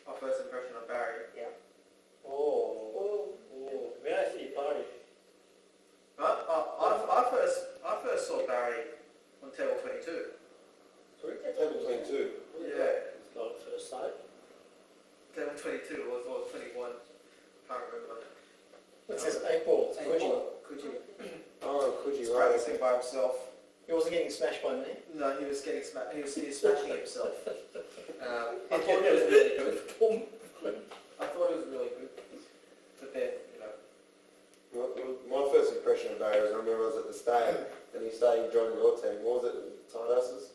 My first impression of Barry. Yeah. Oh. Where I see Barry? I first saw Barry on table 22. Sorry? Table 22. Yeah. It's not first sight. Table 22 or 21. Can't remember. It says 8 balls. Coogee. Oh, could He's you right? practicing by himself. He wasn't getting smashed by me. No, he was getting he was smashing himself. I thought it was really good. I thought it was really good. But then, My first impression of Barry was I remember I was at the stag and he started joining your team. What was it? Tight asses?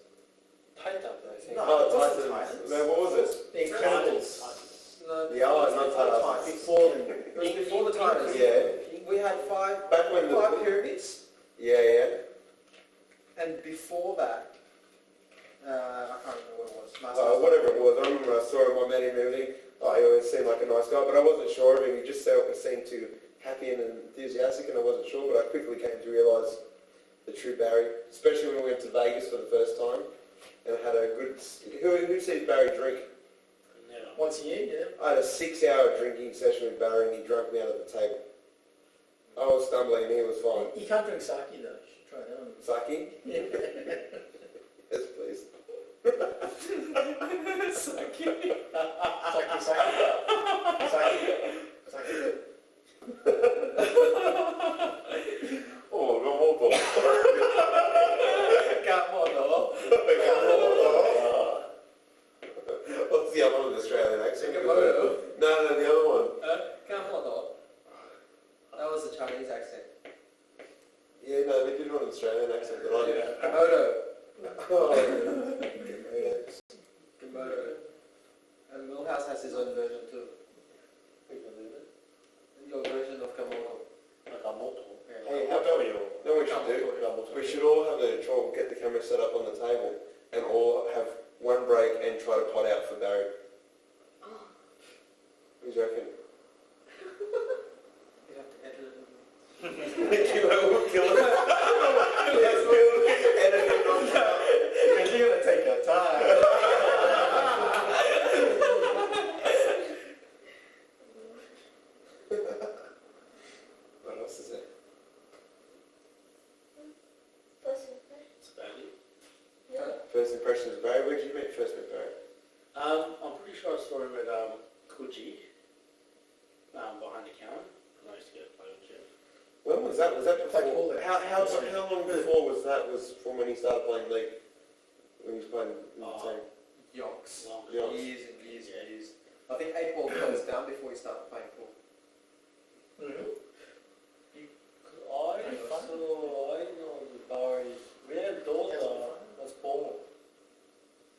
Tight up, I think. No, Oh, it wasn't Titans. Titans. No, what was it? The Incredibles. No, Yeah, not before Titans. Before them. It was before the Titans. Yeah. We had five Back when pyramids, Yeah. and before that, I can't remember what it was. Whatever it was, I remember I saw him on Matty movie. He always seemed like a nice guy, but I wasn't sure of him. He just seemed too happy and enthusiastic, and I wasn't sure, but I quickly came to realise the true Barry, especially when we went to Vegas for the first time and had a good... Who sees Barry drink? Yeah. Once a year, yeah. I had a 6-hour drinking session with Barry and he drunk me out of the table. I was stumbling and he was fine. You can't drink sake though. You should try that on. Sake? Yeah. Yes, please. Sake. Sake. Oh, no more ball. What's the other one in Australian accent? Gamodo. No, the other one. That was the Chinese accent. Yeah, no, they did one in Australian accent, but I didn't. Gamodo. Oh, Gamodo. And Millhouse has his own version too. Your version of Gamodo. Hey, how about we know what we should do? We should all have get the camera set up on the table and all have one break and try to pot out for Barry. What do you reckon? You have to edit it. Kill it. Edit it on that. Because you're going to take your time. What else is there? First impressions of Barry. Where did you meet first with Barry? I'm pretty sure I saw him at Coogee, behind the counter. I used to get a play with Jeff. When was that? Was that before? Cool. How long before was that? Was from when he started playing league? When he was playing in the team? Yonks. Yonks. Years and years and years. I think 8 ball closed down before he started playing pool. Mm-hmm. I know the Barry where daughter was born.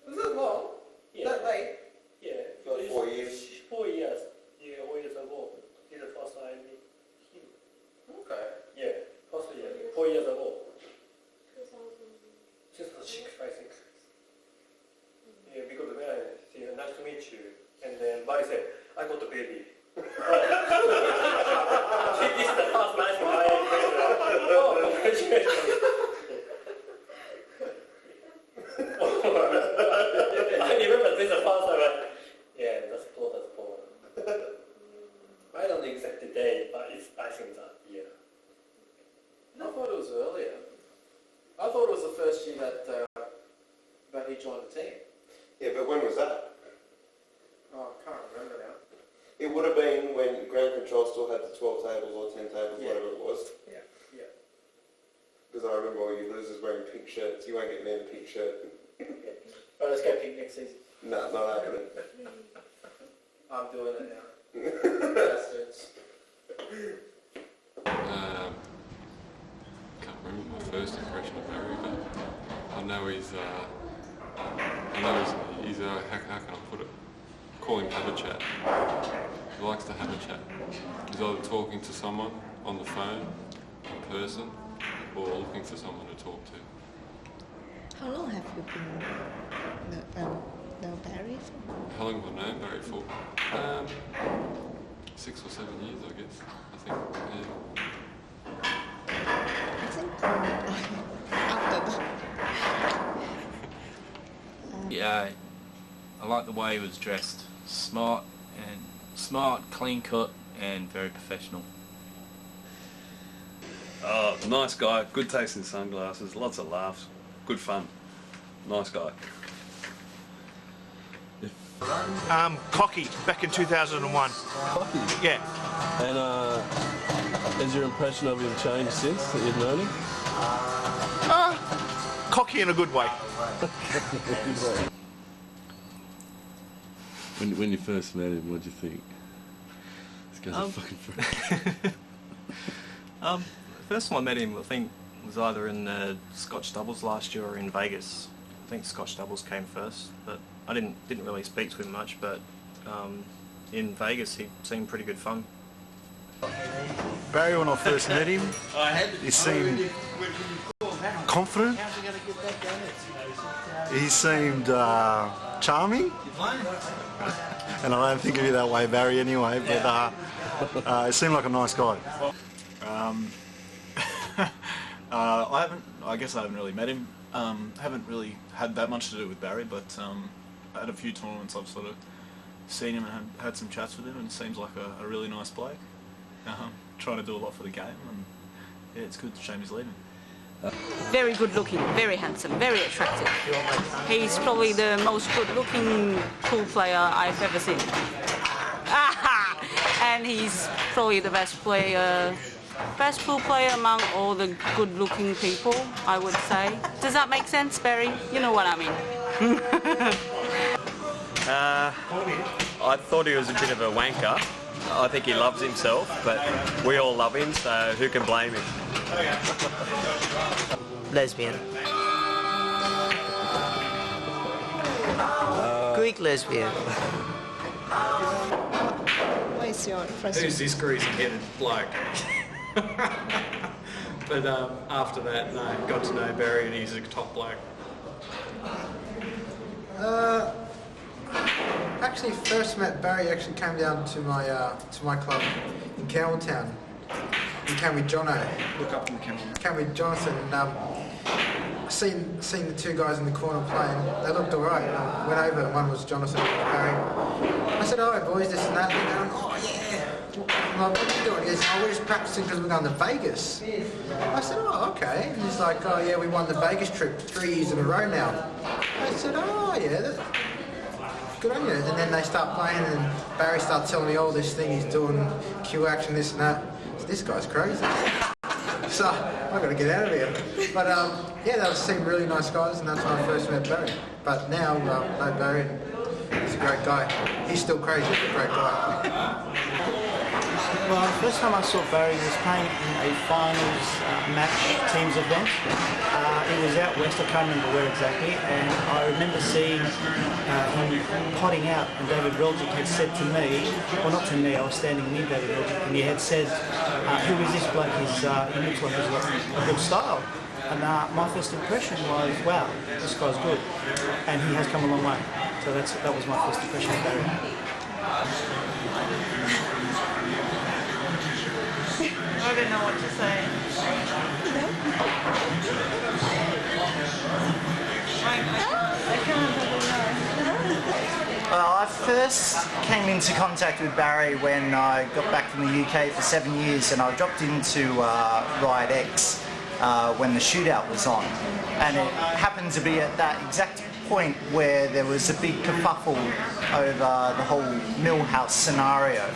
Was it long? Yeah. That late? Yeah. Like 4 years. 4 years. Yeah, 4 years ago. He's the first time I met him. Okay. Yeah, first year. 4 years ago. 2006, I think. Yeah, because when I say, nice to meet you, and then Barry said, I got a baby. This is the first nice thing I ever. Oh, congratulations. I remember this is the first time yeah, that's born. I don't know the exact day, but I think that year. I thought it was earlier. I thought it was the first year that he joined the team. Yeah, but when was that? Oh, I can't remember now. It would have been when ground control still had the 12 tables or 10 tables, Yeah. whatever it was. Yeah. Because I remember all you losers wearing pink shirts. You won't get me in a pink shirt. Right, let's go pink next season. No, not happening. I'm doing it now. Bastards. Can't remember my first impression of Barry, but I know he's how can I put it? Call him have a chat. He likes to have a chat. He's either talking to someone on the phone, in person, or looking for someone to talk to. How long have you been Barry for? How long have I known Barry for? 6 or 7 years, I guess. I think. I think after that. Yeah, I like the way he was dressed. smart, clean cut, and very professional. Oh, nice guy, good taste in sunglasses, lots of laughs, good fun. Nice guy. Cocky, back in 2001. Cocky? Yeah. And has your impression of him changed since that you've known him? Cocky in a good way. When you first met him, what did you think? This guy's a fucking freak. First time I met him, I think, was either in Scotch Doubles last year or in Vegas. I think Scotch Doubles came first, but I didn't really speak to him much. But in Vegas, he seemed pretty good fun. Barry, when I first met him, he seemed confident. He seemed charming. And I don't think of you that way, Barry, anyway, but he seemed like a nice guy. I guess I haven't really met him. Haven't really had that much to do with Barry, but at a few tournaments I've sort of seen him and had some chats with him, and seems like a really nice bloke. Trying to do a lot for the game, and yeah, it's good. Shame he's leaving. Very good looking, very handsome, very attractive. He's probably the most good looking pool player I've ever seen. And he's probably the best pool player among all the good looking people, I would say. Does that make sense, Barry? You know what I mean. I thought he was a bit of a wanker. I think he loves himself, but we all love him, so who can blame him? Lesbian. Greek lesbian. What's your first? Who's this greasy-headed bloke? But after that, no, got to know Barry, and he's a top bloke. Actually, first met Barry. Actually came down to my club in Campbelltown. He came with Jono. Look up in the camera. Came with Jonathan, and seen the two guys in the corner playing. They looked alright. I went over, and one was Jonathan and Barry. I said, "Oh, boys, this and that." And they're going, "Oh yeah." I'm like, "What are you doing?" He goes, "Oh, we're just practicing because we're going to Vegas." I said, "Oh, okay." And he's like, "Oh yeah, we won the Vegas trip 3 years in a row now." I said, "Oh yeah. Good on you." And then they start playing, and Barry starts telling me all this thing he's doing, Q action, this and that. So this guy's crazy. So I've got to get out of here. But yeah, they seem really nice guys, and that's when I first met Barry. But now, no Barry, he's a great guy. He's still crazy, but a great guy. Well, the first time I saw Barry was playing in a finals match teams event. It was out west, I can't remember where exactly, and I remember seeing him potting out, and David Reljic had said to me, well not to me, I was standing near David Reljic, and he had said, "Who is this bloke? He looks like he's got a good style." And my first impression was, wow, this guy's good, and he has come a long way. So that was my first impression of Barry. I don't know what to say. I can't Well, I first came into contact with Barry when I got back from the UK for 7 years, and I dropped into Riot X when the shootout was on. And it happened to be at that exact point where there was a big kerfuffle over the whole Millhouse scenario.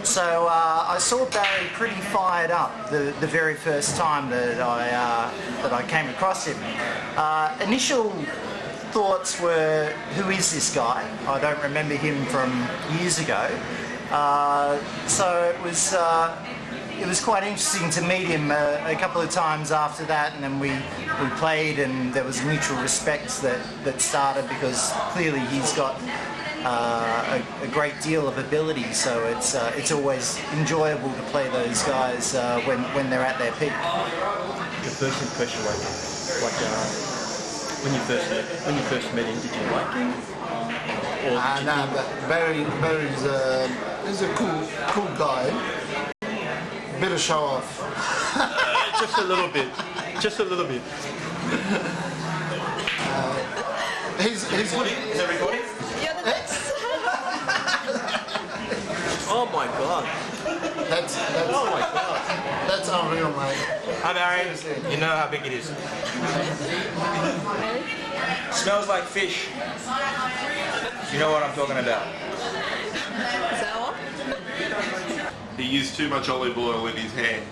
So I saw Barry pretty fired up the very first time that I came across him. Initial thoughts were, who is this guy? I don't remember him from years ago. So it was quite interesting to meet him a couple of times after that, and then we played, and there was mutual respect that started, because clearly he's got a great deal of ability, so it's always enjoyable to play those guys when they're at their peak. The first impression, when you first met him, did you like him? No, but Barry's a cool guy. Bit of show off. Just a little bit. Just a little bit. He's Is that recording? You're the next. my god. Oh my god. That's unreal, mate. Hi Barry, you know how big it is. Smells like fish. You know what I'm talking about. Sour? He used too much olive oil in his hair.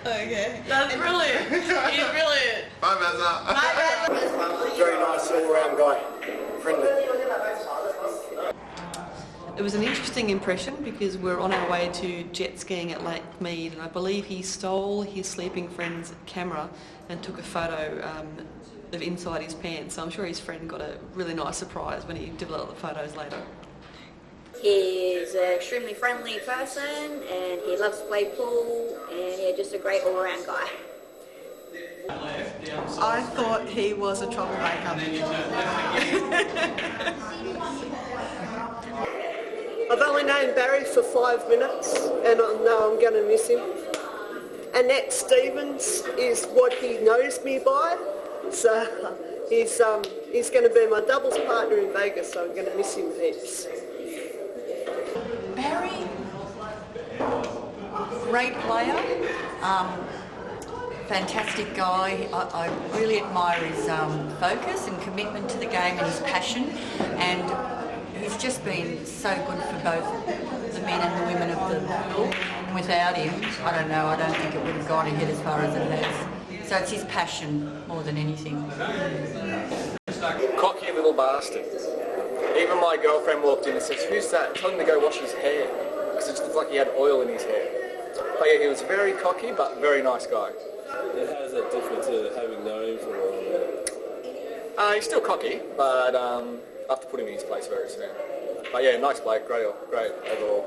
Okay. That's brilliant. He's brilliant. Bye, Mazza. Very nice all-round guy. Friendly. It was an interesting impression because we're on our way to jet skiing at Lake Mead, and I believe he stole his sleeping friend's camera and took a photo of inside his pants. So I'm sure his friend got a really nice surprise when he developed the photos later. He's an extremely friendly person and he loves to play pool and he's just a great all-around guy. I thought he was a troublemaker. I've only known Barry for 5 minutes and I know I'm going to miss him. Annette Stevens is what he knows me by, so he's going to be my doubles partner in Vegas, so I'm going to miss him heaps. Barry, great player, fantastic guy. I really admire his focus and commitment to the game and his passion, and he's just been so good for both the men and the women of the pool. And without him, I don't know, I don't think it would have gone ahead as far as it has. So it's his passion more than anything. Cocky little bastard. Even my girlfriend walked in and says, "Who's that?" Tell him to go wash his hair, because it just looked like he had oil in his hair. But yeah, he was very cocky, but very nice guy. And how is that different to having known him for a while? He's still cocky, but I have to put him in his place very soon. But yeah, nice bloke, great overall.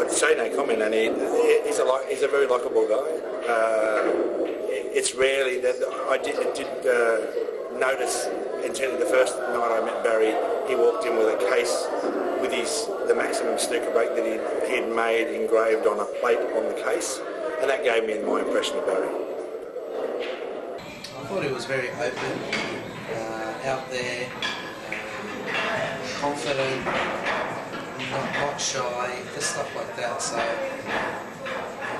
I'd say no comment, and he's a very likeable guy. It's rarely that I did notice, intended the first night I met Barry, he walked in with a case with the maximum snooker break that he'd made engraved on a plate on the case, and that gave me my impression of Barry. I thought he was very open, out there, confident, not shy, just stuff like that. So,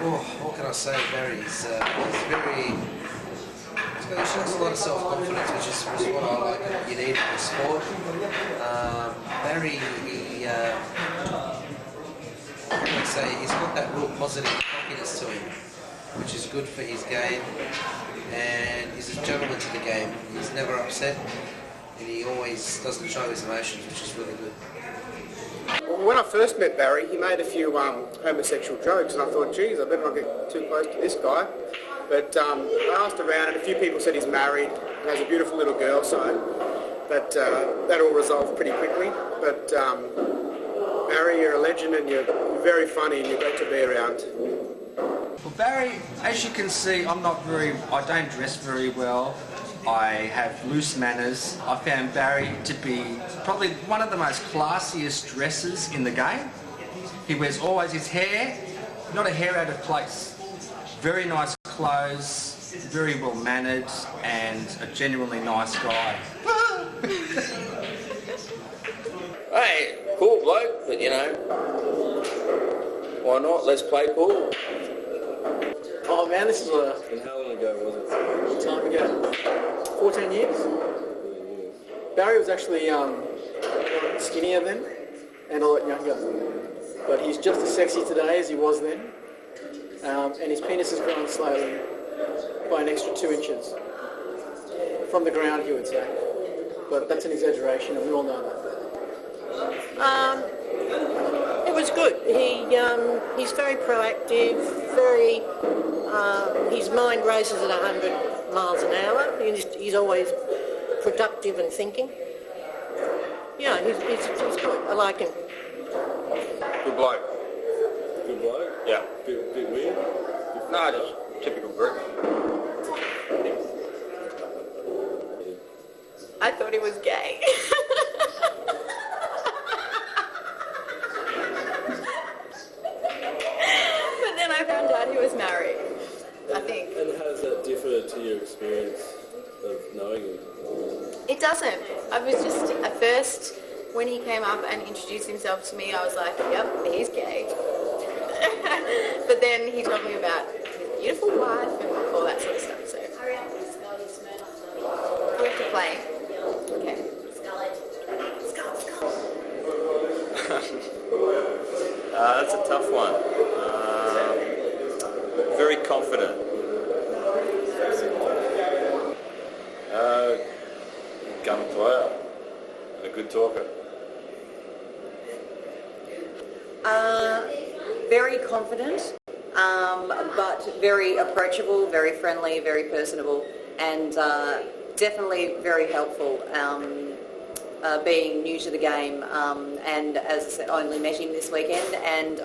what can I say? Barry, he's very. He shows a lot of self-confidence, which is what I like and what you need in the sport. Barry, he's got that real positive cockiness to him, which is good for his game, and he's a gentleman to the game. He's never upset, and he always doesn't show his emotions, which is really good. When I first met Barry, he made a few homosexual jokes, and I thought, geez, I better not get too close to this guy. But I asked around, and a few people said he's married and has a beautiful little girl, but that all resolved pretty quickly. But Barry, you're a legend, and you're very funny, and you're great to be around. Well, Barry, as you can see, I don't dress very well. I have loose manners. I found Barry to be probably one of the most classiest dressers in the game. He wears always his hair, not a hair out of place. Very nice clothes, very well mannered, and a genuinely nice guy. Hey, cool bloke, but you know, why not? Let's play pool. Oh man, this is And how long ago was it? time ago. 14 years. Barry was actually skinnier then and a lot younger, but he's just as sexy today as he was then. And his penis has grown slowly by an extra 2 inches. From the ground, he would say. But that's an exaggeration, and we all know that. It was good. He's very proactive, his mind races at 100 miles an hour. He's always productive and thinking. Yeah, he's good. I like him. Good bloke. Good bloke? Yeah. Bit weird? No, just typical group. I thought he was gay. But then I found out he was married, I think. And how does that differ to your experience? of knowing him? It doesn't. I was just, at first, when he came up and introduced himself to me, I was like, yep, he's gay. But then he told me about his beautiful wife and all that sort of stuff, so. We have to play. Okay. That's a tough one. Very confident. Gun player. And a good talker. Very confident, but very approachable, very friendly, very personable, and definitely very helpful. Being new to the game, and as I said, I only met him this weekend, and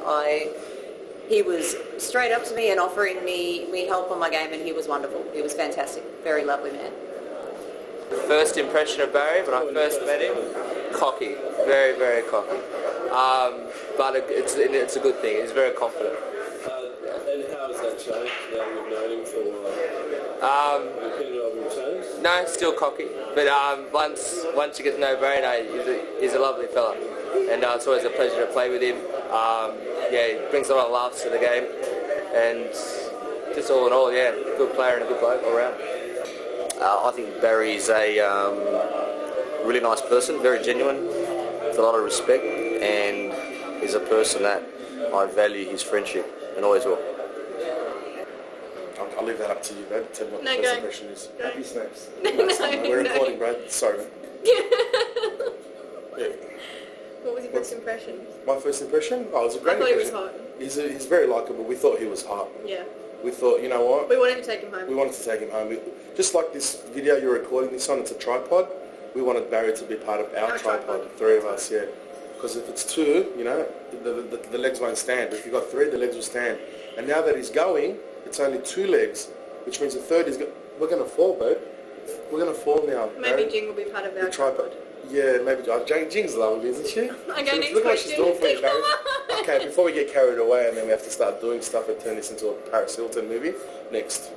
he was straight up to me and offering me help on my game, and he was wonderful. He was fantastic, very lovely man. First impression of Barry when I first met him, cocky, very, very cocky. But it's a good thing. He's very confident. And how has that changed now that you've known him for a while? Your opinion of him changed? No, still cocky. But once you get to know Barry, he's a lovely fella, and it's always a pleasure to play with him. He brings a lot of laughs to the game, and just all in all, good player and a good bloke all around. I think Barry's a really nice person, very genuine, with a lot of respect, and he's a person that I value his friendship and always will. I'll leave that up to you, Brad. Tell me what No, the go. first impression is. Go. Happy snaps. No, We're no. recording, Brad. Sorry. Yeah. What was your first impression? My first impression? Oh, it was a great I thought he was impression. hot. He's very likeable. We thought he was hot. Yeah. We thought, you know what? We wanted to take him home. We wanted to take him home. Just like this video you're recording this on, it's a tripod. We wanted Barry to be part of our tripod, three of us, yeah. Because if it's two, you know, the legs won't stand. If you've got three, the legs will stand. And now that he's going, it's only two legs, which means the third is... We're going to fall, babe. We're going to fall now. Maybe Barry. Jing will be part of our The tripod. Yeah, maybe. Jing's lovely, isn't she? Okay, next Look what she's question. doing for you, Barry. Okay, before we get carried away and then we have to start doing stuff and turn this into a Paris Hilton movie, next.